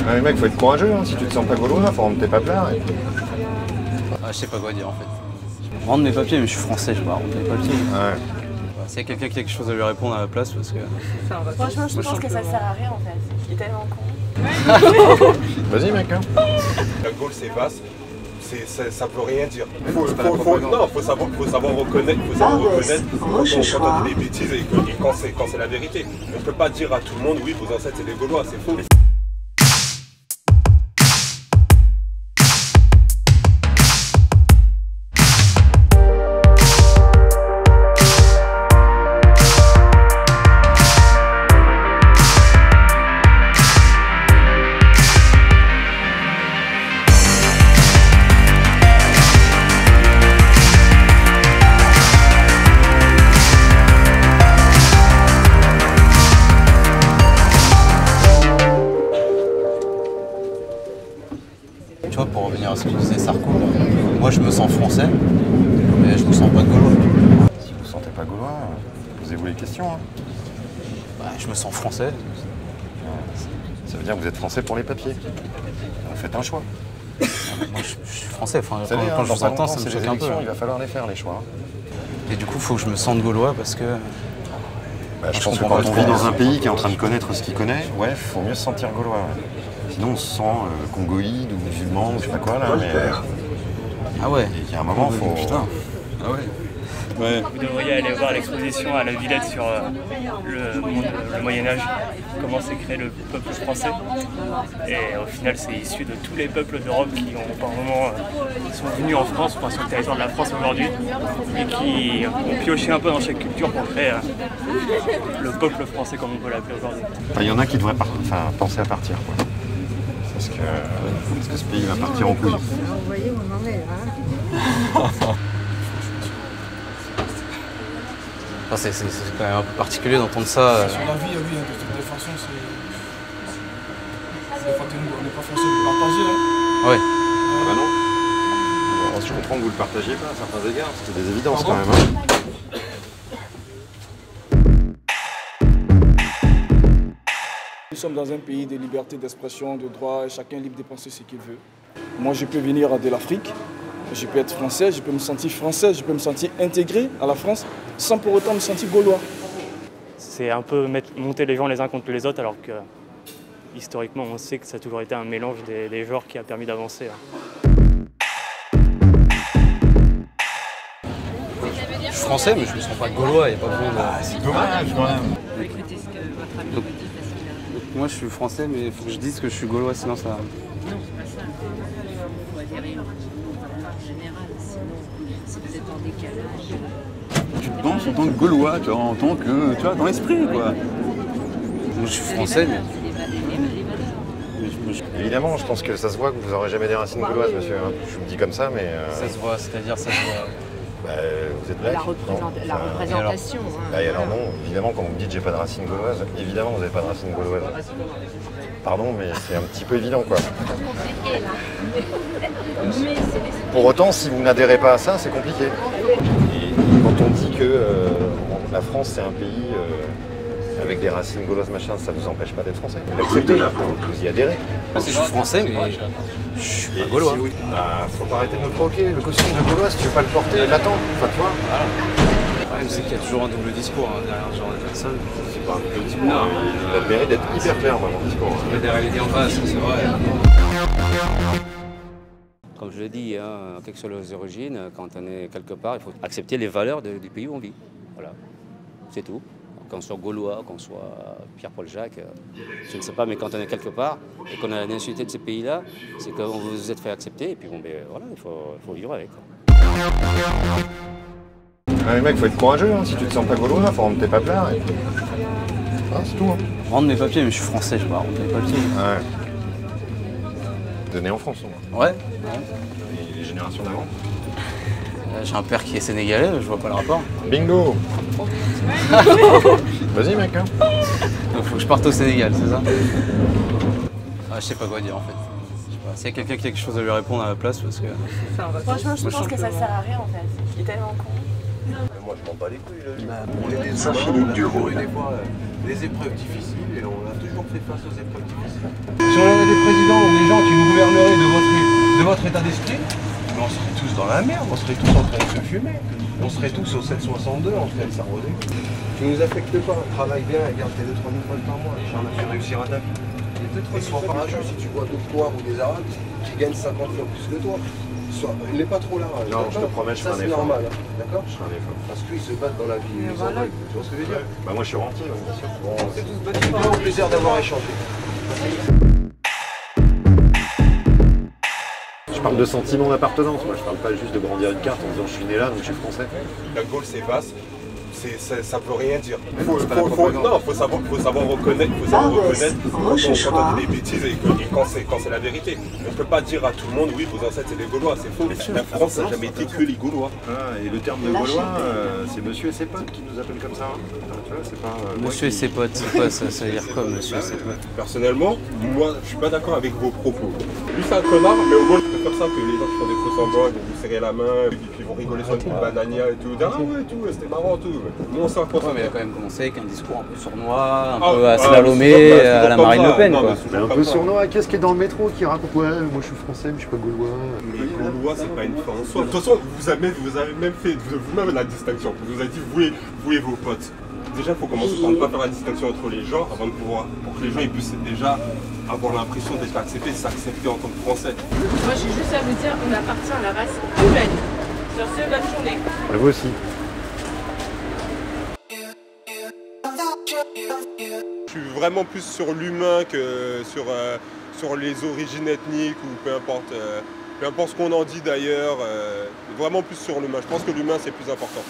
Ouais, mec, faut être courageux, hein. Si tu te sens pas gaulois, faut rendre tes papiers. Et puis... Je sais pas quoi dire en fait. Je rendre mes papiers, mais je suis français, je vais pas rendre mes papiers. Ouais. S'il y a quelqu'un qui a quelque chose à lui répondre à la place, parce que... Franchement, je pense que ça sert à rien en fait. Il est tellement con. Vas-y, mec, hein. La Gaule, c'est vaste. Ça peut rien dire. Faut savoir reconnaître, quand on dit des bêtises et quand c'est la vérité. On peut pas dire à tout le monde, oui, vos ancêtres c'est des Gaulois, c'est faux. Tu vois, pour revenir à ce que disait Sarko, moi je me sens français, mais je me sens pas gaulois. Si vous ne vous sentez pas gaulois, posez-vous les questions. Hein. Bah, je me sens français. Ça veut dire que vous êtes français pour les papiers. Faites un choix. Moi je suis français, enfin, Quand je vous entends, ça me choque un peu. Il va falloir les faire, les choix. Et du coup, il faut que je me sente gaulois parce que... Je pense que quand on vit dans un pays qui est en train de connaître ce qu'il connaît, ouais, faut mieux se sentir gaulois. Sinon, on se sent congoïde ou musulman ou je sais pas quoi là, mais... Ah ouais. Il y a un moment, faut... Putain. Ah ouais. Ouais. Vous devriez aller voir l'exposition à la Villette sur le Moyen-Âge, comment s'est créé le peuple français. Et au final, c'est issu de tous les peuples d'Europe qui ont par moment sont venus en France, enfin, sur le territoire de la France aujourd'hui, et qui ont pioché un peu dans chaque culture pour créer le peuple français comme on peut l'appeler aujourd'hui. Il y en a qui devraient penser à partir, quoi. Parce que ce pays va partir en couille. Vous voyez où on en est, hein. Enfin, c'est quand même un peu particulier d'entendre ça. Sur la vie, oui, de toute façon, c'est quand on n'est pas français, vous le partagez, hein. Ouais. Ah bah non. Alors, je comprends que vous le partagiez pas à certains égards, c'était des évidences quand même. Hein. Nous sommes dans un pays de liberté d'expression, de droit, et chacun est libre de penser ce qu'il veut. Moi, je peux venir de l'Afrique, je peux être français, je peux me sentir français, je peux me sentir intégré à la France, sans pour autant me sentir gaulois. C'est un peu monter les gens les uns contre les autres, alors que historiquement, on sait que ça a toujours été un mélange des genres qui a permis d'avancer. Je suis français, mais je me sens pas gaulois, il n'y a pas besoin de... C'est dommage quand même. Écoutez ce que votre ami vous dit, parce que... Moi je suis français, mais il faut que je dise que je suis gaulois, sinon ça... Non, c'est pas ça. Il faut adhérer en général, sinon, si vous êtes en décalage... Tu penses en tant que Gaulois, tu vois, en tant que, tu vois, dans l'esprit, quoi. Moi je suis français, mais... Évidemment, je pense que ça se voit que vous n'aurez jamais des racines gauloises, monsieur. Je vous le dis comme ça, mais... Ça se voit, c'est-à-dire ça se voit... vous êtes black. La représentation. Et alors non, évidemment, quand vous me dites j'ai pas de racines gauloises, évidemment vous n'avez pas de racines gauloises. Pardon, mais c'est un petit peu évident, quoi. Pour autant, si vous n'adhérez pas à ça, c'est compliqué. Et quand on dit que la France, c'est un pays avec des racines gauloises, machin, ça vous empêche pas d'être français. Vous l'acceptez, vous y adhérez. Je suis français, mais je suis pas gaulois. Faut pas arrêter de me provoquer. Le costume de gaulois, si tu veux pas le porter, l'attends. Enfin, tu vois. Le problème, c'est qu'il y a toujours un double discours derrière ce genre de personnes. C'est pas un double discours. Il a le mérite d'être hyper clair, moi, mon discours. Mais derrière l'idée en face, c'est vrai. Comme je l'ai dit, hein, quelles que soient les origines, quand on est quelque part, il faut accepter les valeurs du pays où on vit. Voilà, c'est tout. Qu'on soit gaulois, qu'on soit Pierre-Paul Jacques, je ne sais pas, mais quand on est quelque part et qu'on a la nationalité de ces pays-là, c'est que vous vous êtes fait accepter et puis bon, ben, voilà, il faut vivre avec. Ouais, mec, faut être courageux, hein. Si tu te sens pas gaulois, faut rendre tes papiers. Et puis... c'est tout. Hein. Rendre mes papiers, mais je suis français, je vais pas rendre mes papiers. Ouais. T'es né en France, au moins. Ouais. Et les générations d'avant? J'ai un père qui est sénégalais, je vois pas le rapport. Bingo. Vas-y, mec. Hein. Donc faut que je parte au Sénégal, c'est ça? Je sais pas quoi dire en fait. S'il y a quelqu'un qui a quelque chose à lui répondre à la place, parce que... Franchement, je pense que ça sert à rien en fait. Il est tellement con. moi je m'en bats les couilles. On est des humains, des fois des épreuves difficiles et on a toujours fait face aux épreuves difficiles. Si on avait des présidents ou des gens qui nous gouverneraient de votre état d'esprit, on serait tous dans la merde, on serait tous en train de se fumer. On serait tous au 762 en train de s'arroser. Tu nous affectes pas, travaille bien et garde tes 2-3 000 balles par mois, Inch'Allah, tu réussiras ta vie. Et sois pas rageux si tu vois d'autres Noirs ou des Arabes qui gagnent 50 fois plus que toi. Il n'est pas trop là. Non, je te promets, je ferai un effort. C'est normal, d'accord? Je ferai un effort. Parce qu'ils se battent dans la vie, ils en veulent. Tu vois ce que je veux dire? Bah moi je suis rentier, bien sûr. Bon, c'est au plaisir d'avoir échangé. Je parle de sentiment d'appartenance, moi je parle pas juste de brandir une carte en disant je suis né là donc je suis français. La Gaule c'est vaste, ça peut rien dire. Faut savoir reconnaître, quand on dit des bêtises et quand c'est la vérité. On ne peut pas dire à tout le monde oui vos ancêtres c'est les Gaulois, c'est faux. La France n'a jamais été que les Gaulois. Ah, et le terme de Gaulois, c'est monsieur et ses potes qui nous appellent comme ça. Hein. Tu vois, c'est pas, monsieur et ses potes, c'est quoi ça? Ça veut dire quoi monsieur et ses potes? Personnellement, moi je suis pas d'accord avec vos propos. Lui c'est un connard, mais au moins je préfère ça que les gens qui font des faux semblants, ils vont vous serrer la main, et puis ils vont rigoler sur une petite banania et tout. Ah ouais tout, c'était marrant tout. Nous on s'en ouais, mais il a quand même commencé avec un discours un peu sournois, un peu à slalomé, à la Marine Le Pen quoi. Mais un peu sournois, qu'est-ce qui est dans le métro qui raconte ouais moi je suis français mais je suis pas gaulois. Les Gaulois c'est pas une fin en soi. De toute façon vous avez même fait vous-même la distinction. Vous nous avez dit vous et vos potes. Déjà, il faut commencer par ne pas faire la distinction entre les gens avant de pouvoir, pour que les gens ils puissent déjà avoir l'impression d'être acceptés, s'accepter en tant que Français. Moi, j'ai juste à vous dire, on appartient à la race humaine. Sur ce, bonne journée. Et vous aussi. Je suis vraiment plus sur l'humain que sur les origines ethniques ou peu importe ce qu'on en dit d'ailleurs. Vraiment plus sur l'humain. Je pense que l'humain c'est plus important.